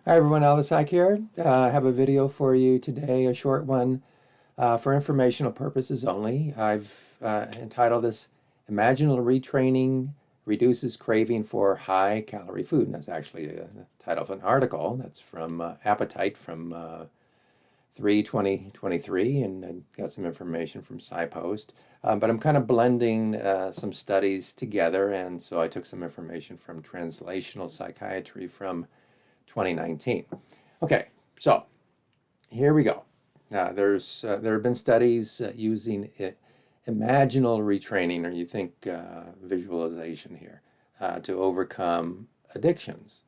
Hi everyone, Alice Psych here. I have a video for you today, a short one for informational purposes only. I've entitled this Imaginal Retraining Reduces Craving for High Calorie Food. And that's actually the title of an article that's from Appetite from 3/2023, and I got some information from SciPost. But I'm kind of blending some studies together, and so I took some information from Translational Psychiatry from 2019. Okay, so here we go. There have been studies using imaginal retraining, or you think visualization here, to overcome addictions.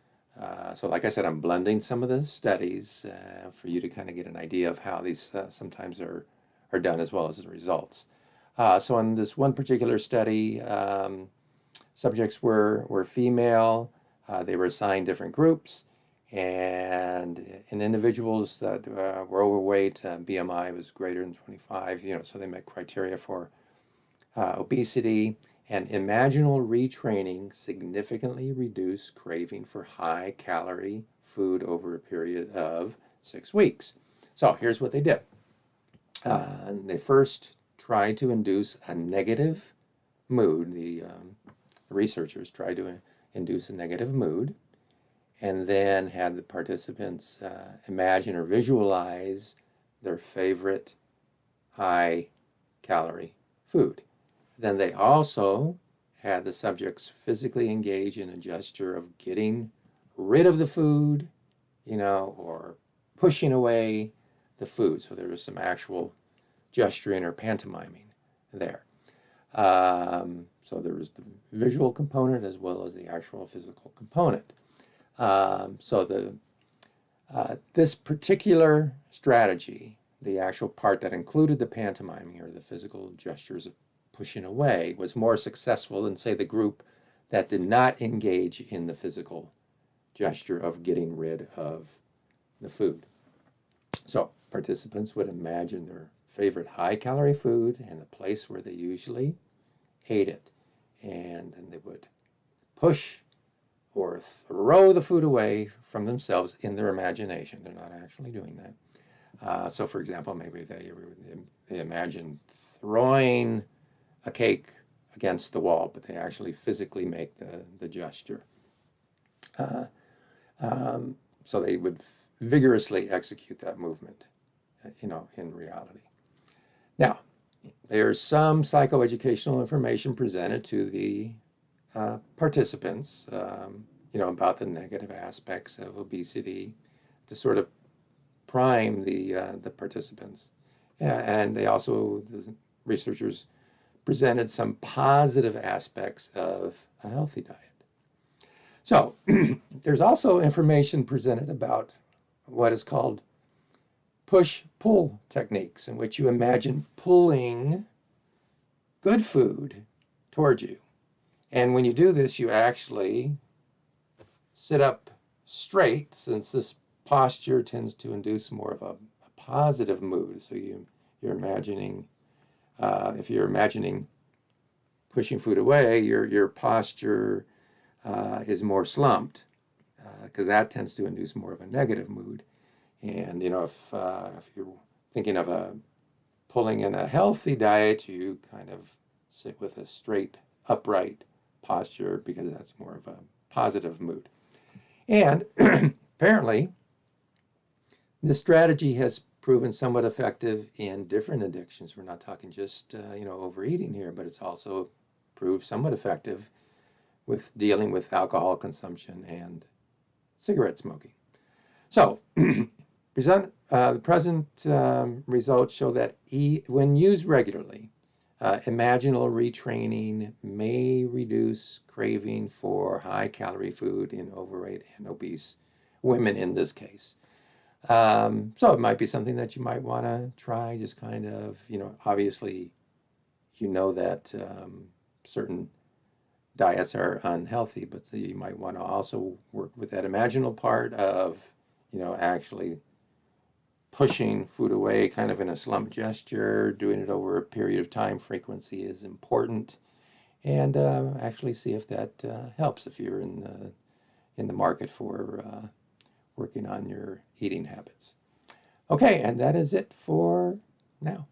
So like I said, I'm blending some of the studies for you to kind of get an idea of how these sometimes are done as well as the results. So in this one particular study, subjects were female. They were assigned different groups, and in individuals that were overweight, BMI was greater than 25, so they met criteria for obesity. And imaginal retraining significantly reduced craving for high calorie food over a period of 6 weeks. So here's what they did. They first tried to induce a negative mood. The researchers tried to induce a negative mood, and then had the participants imagine or visualize their favorite high calorie food. Then they also had the subjects physically engage in a gesture of getting rid of the food, or pushing away the food. So there was some actual gesturing or pantomiming there. So there was the visual component as well as the actual physical component. This particular strategy, the actual part that included the pantomiming or the physical gestures of pushing away, was more successful than, say, the group that did not engage in the physical gesture of getting rid of the food. So participants would imagine their favorite high-calorie food and the place where they usually ate it, and then they would push or throw the food away from themselves in their imagination. They're not actually doing that. So for example, maybe they imagine throwing a cake against the wall, but they actually physically make the gesture. So they would vigorously execute that movement, in reality. Now, there's some psychoeducational information presented to the participants, about the negative aspects of obesity to sort of prime the participants. And they also, the researchers presented some positive aspects of a healthy diet. So there's also information presented about what is called push-pull techniques, in which you imagine pulling good food towards you. And when you do this, you actually sit up straight, since this posture tends to induce more of a positive mood. So you're imagining, if you're imagining pushing food away, your posture is more slumped, because that tends to induce more of a negative mood. And if you're thinking of pulling in a healthy diet, you kind of sit with a straight, upright posture, because that's more of a positive mood. And apparently, this strategy has proven somewhat effective in different addictions. We're not talking just overeating here, but it's also proved somewhat effective with dealing with alcohol consumption and cigarette smoking. So the present results show that when used regularly, imaginal retraining may reduce craving for high-calorie food in overweight and obese women in this case. So it might be something that you might want to try, just kind of, obviously, that certain diets are unhealthy, but so you might want to also work with that imaginal part of, actually pushing food away kind of in a slump gesture. Doing it over a period of time, frequency is important, and actually see if that helps, if you're in the market for working on your eating habits. Okay, and that is it for now.